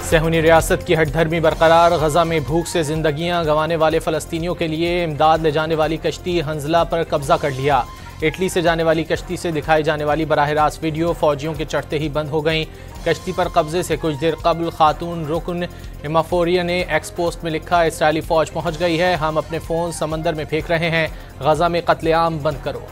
सहूनी रियासत की हठधर्मी बरकरार। गजा में भूख से जिंदगियां गंवाने वाले फ़लस्तीनियों के लिए इमदाद ले जाने वाली कश्ती हंजला पर कब्जा कर लिया। इटली से जाने वाली कश्ती से दिखाई जाने वाली बराह रास्त वीडियो फौजियों के चढ़ते ही बंद हो गई। कश्ती पर कब्जे से कुछ देर कबल खातून रुकन इमाफोरिया ने एक्स पोस्ट में लिखा, इसराइली फौज पहुंच गई है, हम अपने फ़ोन समंदर में फेंक रहे हैं, गजा में कत्लेआम बंद करो।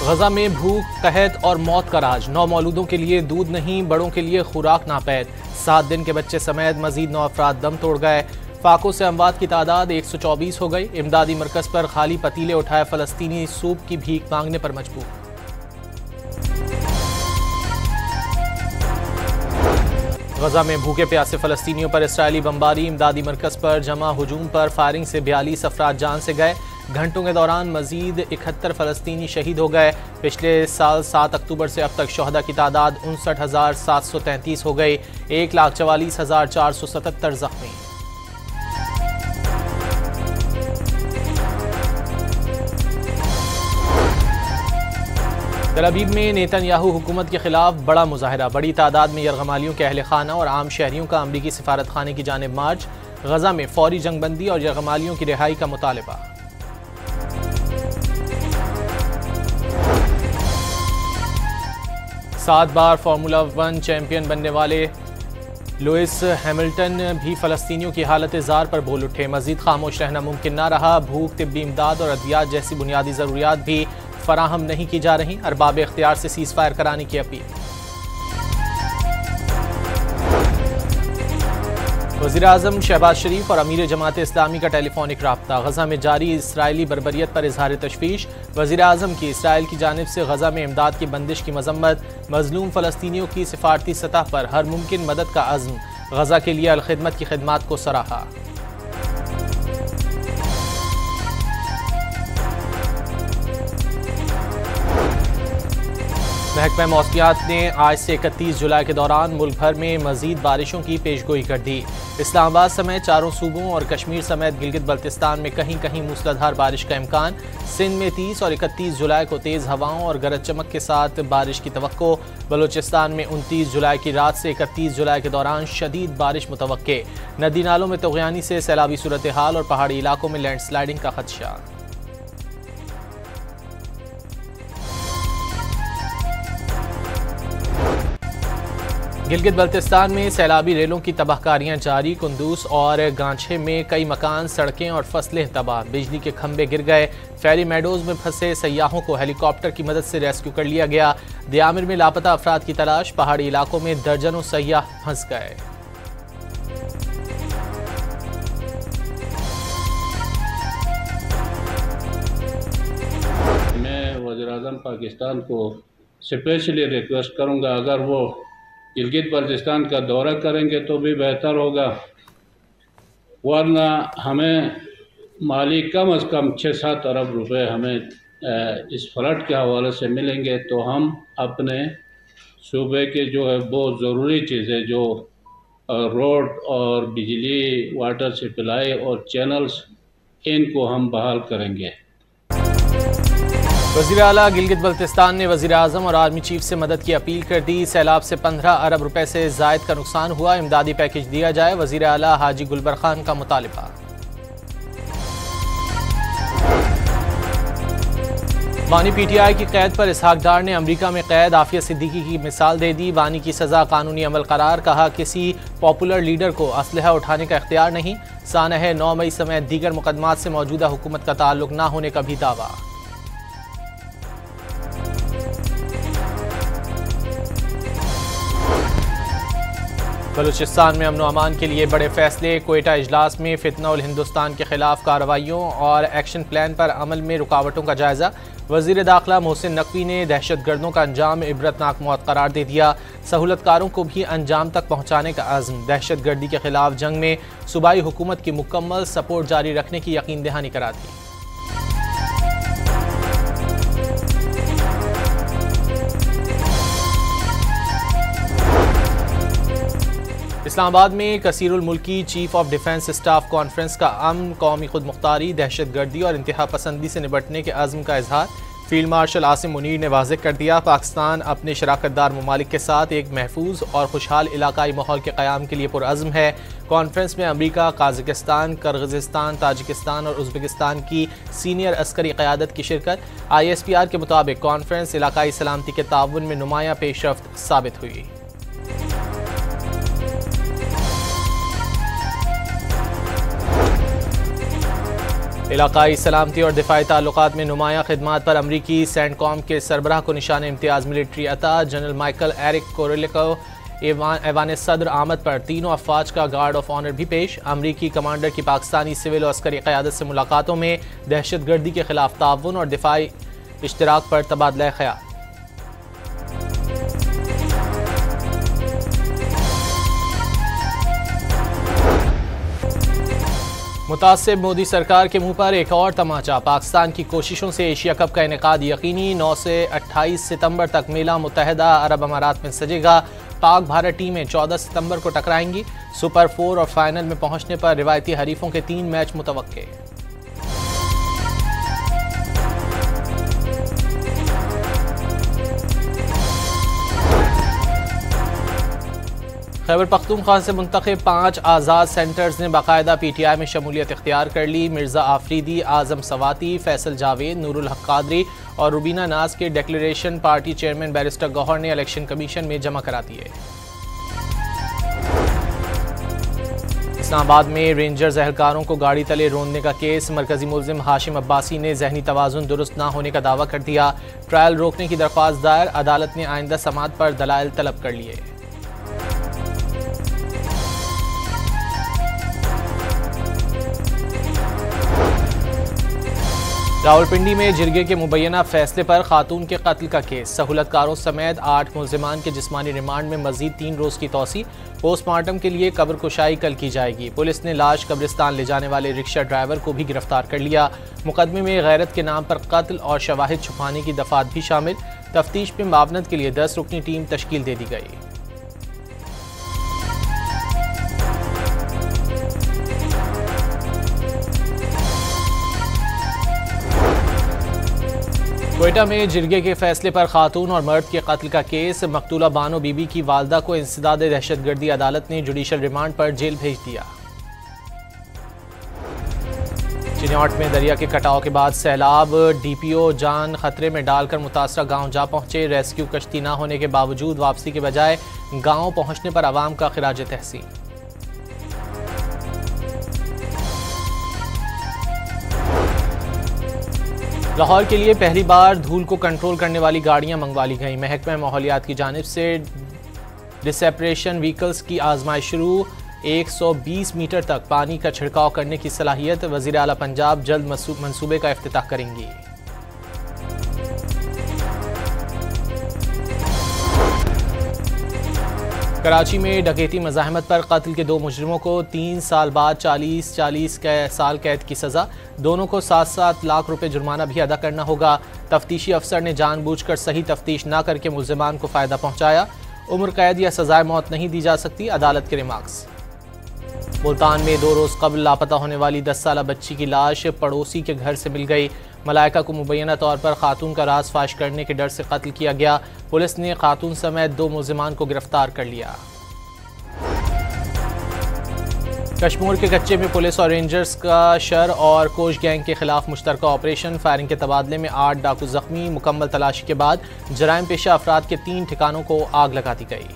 गजा में भूख, कहत और मौत का राज। 9 मौलूदों के लिए दूध नहीं, बड़ों के लिए खुराक नापैद। 7 दिन के बच्चे समेत मजीद 9 अफराद दम तोड़ गए। फाकों से अमवात की तादाद 124 हो गई। इमदादी मरकज पर खाली पतीले उठाए फ़लस्तीनी सूप की भीख मांगने पर मजबूर। गजा में भूखे प्यासे फ़लस्तीनियों पर इसराइली बमबारी। इमदादी मरकज पर जमा हुजूम पर फायरिंग से 42 अफराद जान से गए। घंटों के दौरान मजीद 71 फ़लस्तीनी शहीद हो गए। पिछले साल 7 अक्टूबर से अब तक शहदा की तादाद 59,733 हो गई। 1,44,477 जख्मी। तल अवीव में नेतन्याहू हुकूमत के खिलाफ बड़ा मुजाहरा। बड़ी तादाद में यरगमालियों के अहल खाना और आम शहरियों का अमरीकी सिफारत खाने की जानिब मार्च। गजा में फौरी जंगबंदी और यरगमालियों की रिहाई का मुतालबा। 7 बार फार्मूला 1 चैंपियन बनने वाले लुइस हैमिल्टन भी फ़लस्तीनियों की हालत ज़ार पर बोल उठे। मज़ीद खामोश रहना मुमकिन ना रहा। भूख, तिब्बी इमदाद और अद्वियात जैसी बुनियादी ज़रूरियात भी फराहम नहीं की जा रही। अरबाब इख्तियार से सीज़ फायर कराने की अपील। वज़ीर-ए-आज़म शहबाज शरीफ और अमीर जमात इस्लामी का टेलीफोनिक राब्ता। गजा में जारी इसराइली बर्बरियत पर इजहार तशवीश। वज़ीर-ए-आज़म की इसराइल की जानिब से गजा में इमदाद की बंदिश की मजम्मत। मजलूम फ़लस्तीनियों की सिफारती सतह पर हर मुमकिन मदद का अज़्म। गजा के लिए अलखिदमत की खिदमात को सराहा। महकमा मौसमियात ने आज से 31 जुलाई के दौरान मुल्क भर में मजीद बारिशों की पेशगोई कर दी। इस्लामाबाद समेत चारों सूबों और कश्मीर समेत गिलगित बल्तिस्तान में कहीं कहीं मूसलाधार बारिश का इम्कान। सिंध में 30 और 31 जुलाई को तेज़ हवाओं और गरज चमक के साथ बारिश की तवक्को। बलूचिस्तान में 29 जुलाई की रात से 31 जुलाई के दौरान शदीद बारिश मुतवक्के। नदी नालों में तुग़यानी से सैलाबी सूरत हाल और पहाड़ी इलाकों में लैंडस्लाइडिंग का खदशा। गिलगित बल्तिस्तान में सैलाबी रेलों की तबाहकारियां जारी। कुंदूस और गांछे में कई मकान, सड़कें और फसलें तबाह। बिजली के खंभे गिर गए। फेरी मेडोज में फंसे सयाहों को हेलीकॉप्टर की मदद से रेस्क्यू कर लिया गया। दियामिर में लापता अफराद की तलाश। पहाड़ी इलाकों में दर्जनों सयाह फंस गए। मैं वज़ीर-ए-आज़म पाकिस्तान को स्पेशली रिक्वेस्ट करूंगा, अगर वो गिलगित बल्तिस्तान का दौरा करेंगे तो भी बेहतर होगा, वरना हमें माली कम अज़ कम 6-7 अरब रुपए हमें इस फ्लड के हवाले से मिलेंगे तो हम अपने सूबे के जो है बहुत ज़रूरी चीज़ें जो रोड और बिजली, वाटर सप्लाई और चैनल्स, इनको हम बहाल करेंगे। वज़ीर आला गिलगित बल्तिस्तान ने वज़ीर आज़म और आर्मी चीफ से मदद की अपील कर दी। सैलाब से 15 अरब रुपए से ज़ायद का नुकसान हुआ, इमदादी पैकेज दिया जाए। वज़ीर आला हाजी गुलबर खान का मुतालिबा। बानी PTI की कैद पर इसहाक डार ने अमरीका में कैद आफिया सिद्दीकी की मिसाल दे दी। बानी की सज़ा कानूनी अमल करार। कहा, किसी पॉपुलर लीडर को असलहा उठाने का इख्तियार नहीं। सानह 9 मई समेत दीगर मुकदमात से मौजूदा हुकूमत का ताल्लुक न होने का भी दावा। बलूचिस्तान में अमन व अमान के लिए बड़े फैसले। क्वेटा इजलास में फितना उल हिंदुस्तान के खिलाफ कार्रवाइयों और एक्शन प्लान पर अमल में रुकावटों का जायजा। वज़ीर दाखिला मोहसिन नकवी ने दहशतगर्दों का अंजाम इबरतनाक मौत करार दे दिया। सहूलतकारों को भी अंजाम तक पहुँचाने का अज़्म। दहशतगर्दी के खिलाफ जंग में सूबाई हुकूमत की मुकम्मल सपोर्ट जारी रखने की यकीन दहानी करा दी। इस्लामाबाद में कसीरुल मुल्की chief of defence staff conference का अमन, कौमी खुद मुख्तारी, दहशतगर्दी और इंतहा पसंदी से निपटने के अज़्म का इजहार। फील्ड मार्शल आसिम मुनीर ने वाज़ेह कर दिया, पाकिस्तान अपने शराकतदार ममालिक के साथ एक महफूज और खुशहाल इलाकाई माहौल के क़याम के लिए पुरअज़्म है। कॉन्फ्रेंस में अमरीका, काज़ाकिस्तान, किर्गिज़स्तान, ताजिकिस्तान और उज़्बेकिस्तान की सीनियर अस्करी क़यादत की शिरकत। ISPR के मुताबिक कॉन्फ्रेंस इलाकाई सलामती के ताउन में नुमायाँ पेशरफ्त साबित हुई। इलाकाई सलामती और दिफाई ताल्लुकात में नुमायाँ खिदमात पर अमरीकी सेंटकॉम के सरबराह को निशान इम्तियाज़ मिलिट्री अता। जनरल माइकल एरिक कोरेलिको ऐवान सदर आमद पर तीनों अफवाज का गार्ड ऑफ ऑनर भी पेश। अमरीकी कमांडर की पाकिस्तानी सिविल और अस्करी क़यादत से मुलाकातों में दहशतगर्दी के खिलाफ ताउन और दिफाई इश्तराक पर तबादला ख्याल। मुतासिब मोदी सरकार के मुंह पर एक और तमाचा। पाकिस्तान की कोशिशों से एशिया कप का इनेकाद यकीनी। 9 से 28 सितंबर तक मेला मुत्तहदा अरब अमारात में सजेगा। पाक भारत टीमें 14 सितंबर को टकराएंगी। सुपर 4 और फाइनल में पहुंचने पर रिवायती हरीफों के 3 मैच मुतवक्के। खैबर पख्तूनख्वा से मुंतखब 5 आज़ाद सेंटर्स ने बाकायदा PTI में शमूलियत इख्तियार कर ली। मिर्ज़ा आफरीदी, आज़म सवाती, फैसल जावेद, नूरुल हक कादरी और रुबीना नाज के declaration party chairman barrister Gohar ने इलेक्शन कमीशन में जमा करा दिए। इस्लामाबाद में रेंजर्स एहलकारों को गाड़ी तले रोंदने का केस। मरकजी मुल्जिम हाशिम अब्बासी ने जहनी तवाज़ुन दुरुस्त ना होने का दावा कर दिया। ट्रायल रोकने की दरख्वास्त दायर। अदालत ने आइंदा समात पर दलाइल तलब कर लिए। रावलपिंडी में जिरगे के मुबैना फैसले पर खातून के कत्ल का केस। सहूलतकारों समेत 8 मुल्जिमान के जिस्मानी रिमांड में मजीद 3 रोज़ की तौसी। पोस्टमार्टम के लिए कब्र कुशाई कल की जाएगी। पुलिस ने लाश कब्रिस्तान ले जाने वाले रिक्शा ड्राइवर को भी गिरफ्तार कर लिया। मुकदमे में गैरत के नाम पर कत्ल और शवाहिद छुपाने की दफात भी शामिल। तफ्तीश में मावनत के लिए 10 रुकनी टीम तश्कील दे दी गई। क्वेटा में जिरगे के फैसले पर खातून और मर्द के कत्ल का केस। मकतूला बानो बीबी की वालदा को इंसदाद दहशतगर्दी अदालत ने जुडिशल रिमांड पर जेल भेज दिया। चिन्याट में दरिया के कटाव के बाद सैलाब। DPO जान खतरे में डालकर मुतासरा गांव जा पहुंचे। रेस्क्यू कश्ती न होने के बावजूद वापसी के बजाय गांव पहुंचने पर आवाम का खिराज तहसीन। लाहौर के लिए पहली बार धूल को कंट्रोल करने वाली गाड़ियां मंगवा ली गईं। महकमा माहौलियात की जानिब से डिसेपरेशन व्हीकल्स की आजमाइश शुरू। 120 मीटर तक पानी का छिड़काव करने की सलाहियत। वज़ीर आला पंजाब जल्द मंसूबे का इफ्तिताह करेंगी। कराची में डकैती मज़ाहमत पर कत्ल के 2 मुजरिमों को 3 साल बाद 40 साल कैद की सज़ा। दोनों को 7-7 लाख रुपए जुर्माना भी अदा करना होगा। तफ्तीशी अफसर ने जानबूझकर सही तफ्तीश न करके मुल्जिमान को फ़ायदा पहुँचाया। उम्र कैद या सज़ाए मौत नहीं दी जा सकती, अदालत के रिमार्क्स। मुल्तान में 2 रोज़ कबल लापता होने वाली 10 साला बच्ची की लाश पड़ोसी के घर से मिल गई। मलाइका को मुबैना तौर पर खातून का राज फाश करने के डर से कत्ल किया गया। पुलिस ने खातून समेत 2 मुल्जिमान को गिरफ्तार कर लिया। कश्मीर के कच्चे में पुलिस और रेंजर्स का शर और कोश गैंग के खिलाफ मुश्तरका ऑपरेशन। फायरिंग के तबादले में 8 डाकू जख्मी। मुकम्मल तलाशी के बाद जराइम पेशा अफराद के 3 ठिकानों को आग लगा दी गई।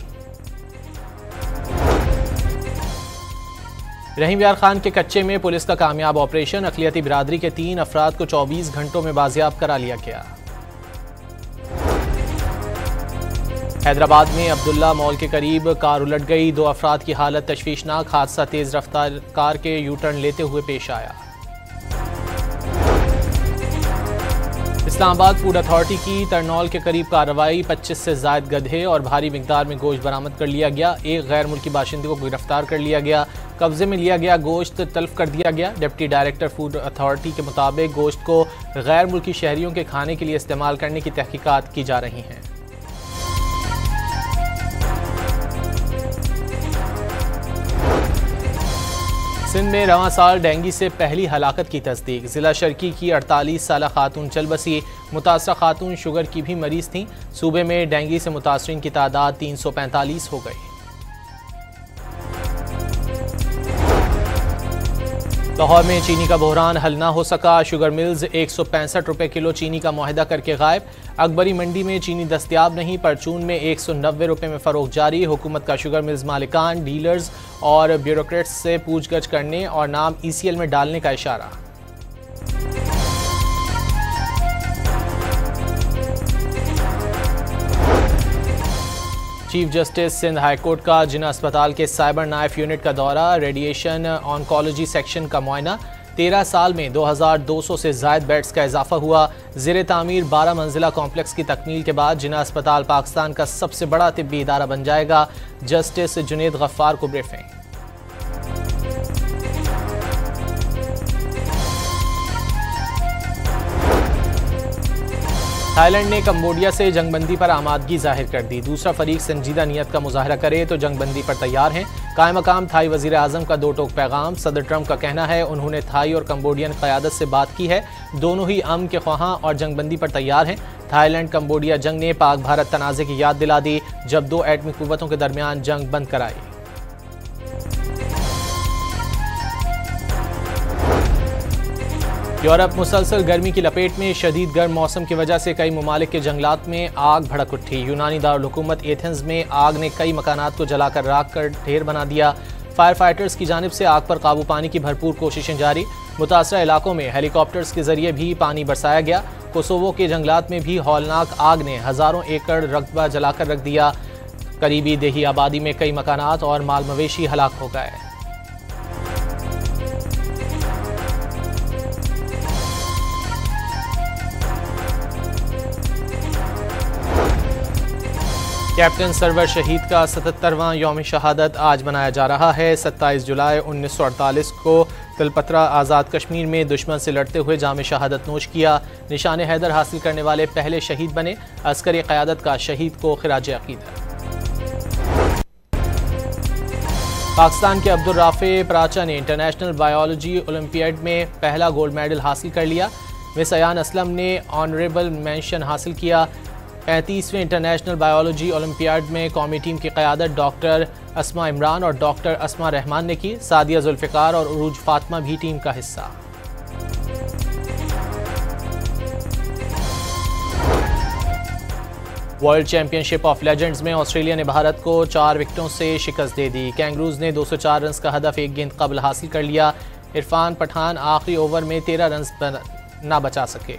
रहीम यार खान के कच्चे में पुलिस का कामयाब ऑपरेशन। अक़लियती बिरादरी के 3 अफराद को 24 घंटों में बाजियाब करा लिया गया। हैदराबाद में अब्दुल्ला मॉल के करीब कार उलट गई। 2 अफराद की हालत तशवीशनाक। हादसा तेज रफ्तार कार के यूटर्न लेते हुए पेश आया। इस्लामाबाद फूड अथॉरिटी की तरनौल के करीब कार्रवाई। 25 से ज़ायद गधे और भारी मिकदार में गोश्त बरामद कर लिया गया। एक गैर मुल्की बाशिंदे को गिरफ्तार कर लिया गया। कब्जे में लिया गया गोश्त तल्फ कर दिया गया। डिप्टी डायरेक्टर फूड अथॉरिटी के मुताबिक गोश्त को गैर मुल्की शहरियों के खाने के लिए इस्तेमाल करने की तहकीकात की जा रही हैं। सिंध में रवां साल डेंगू से पहली हलाकत की तस्दीक। जिला शर्की की 48 साल खातून चल बसी। मुतासरा खातून शुगर की भी मरीज थीं। सूबे में डेंगू से मुतासरीन की तादाद 345 हो गई। लाहौर में चीनी का बहरान हल ना हो सका। शुगर मिल्स 165 रुपये किलो चीनी का मुआहदा करके गायब। अकबरी मंडी में चीनी दस्तियाब नहीं। परचून में 190 रुपये में फरोख्त जारी। हुकूमत का शुगर मिल्स मालिकान, डीलर्स और ब्यूरोक्रेट्स से पूछगछ करने और नाम ECL में डालने का इशारा। Chief justice Sindh high court का जिना अस्पताल के साइबर नाइफ यूनिट का दौरा। रेडिएशन ऑन्कोलॉजी सेक्शन का मुआयना। 13 साल में 2200 से ज़ायद बेड्स का इजाफा हुआ। ज़ेर तामीर 12 मंजिला कॉम्प्लेक्स की तकमील के बाद जिना अस्पताल पाकिस्तान का सबसे बड़ा तिब्बी इदारा बन जाएगा। जस्टिस जुनेद गफ्फार को ब्रीफिंग। थाईलैंड ने कंबोडिया से जंगबंदी पर आमादगी जाहिर कर दी। दूसरा फरीक संजीदा नीयत का मुजाहरा करे तो जंगबंदी पर तैयार हैं। कायम मकाम थाई वजीर आजम का दो टोक पैगाम। सदर ट्रंप का कहना है उन्होंने थाई और कंबोडियन क़यादत से बात की है। दोनों ही अमन के ख्वाहां और जंगबंदी पर तैयार हैं। थाईलैंड कंबोडिया जंग ने पाक भारत तनाज़े की याद दिला दी जब दो एटमी कुव्वतों के दरमियान जंग बंद कराई। यूरोप मुसलसल गर्मी की लपेट में। शदीद गर्म मौसम की वजह से कई ममालिक के जंगलात में आग भड़क उठी। यूनानी दारुल-हुकूमत एथेंस में आग ने कई मकानात को जलाकर राख कर ढेर बना दिया। फायर फाइटर्स की जानिब से आग पर काबू पाने की भरपूर कोशिशें जारी। मुतासरा इलाकों में हेलीकॉप्टर्स के जरिए भी पानी बरसाया गया। कोसोवो के जंगलात में भी हौलनाक आग ने हज़ारों एकड़ रकबा जलाकर रख दिया। करीबी देही आबादी में कई मकानात और माल मवेशी हलाक हो गए। कैप्टन सरवर शहीद का 77वां यौम शहादत आज मनाया जा रहा है। 27 जुलाई 1948 को तिलपत्रा आज़ाद कश्मीर में दुश्मन से लड़ते हुए जाम शहादत नोश किया। निशान हैदर हासिल करने वाले पहले शहीद बने। अस्करी क़यादत का शहीद को खिराज अक़ीदत। पाकिस्तान के अब्दुल राफे पराचा ने इंटरनेशनल बायोलॉजी ओलंपियाड में पहला गोल्ड मेडल हासिल कर लिया। मिस अयान असलम ने ऑनरेबल मेंशन हासिल किया। 35वें इंटरनेशनल बायोलॉजी ओलंपियाड में कौमी टीम की क़यादत डॉक्टर अस्मा इमरान और डॉक्टर अस्मा रहमान ने की। सादिया जुल्फ़िकार और उरूज फातिमा भी टीम का हिस्सा। वर्ल्ड चैंपियनशिप ऑफ लेजेंड्स में ऑस्ट्रेलिया ने भारत को 4 विकेटों से शिकस्त दे दी। कैंगरूज ने 204 रन का हदफ एक गेंद कबल हासिल कर लिया। इरफान पठान आखिरी ओवर में 13 रन ना बचा सके।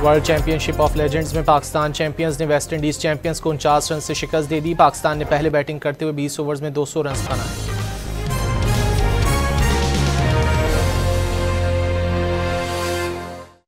वर्ल्ड चैंपियनशिप ऑफ लेजेंड्स में पाकिस्तान चैंपियंस ने वेस्ट इंडीज़ चैंपियंस को 49 रन से शिकस्त दे दी। पाकिस्तान ने पहले बैटिंग करते हुए 20 ओवर्स में 200 रन बनाए।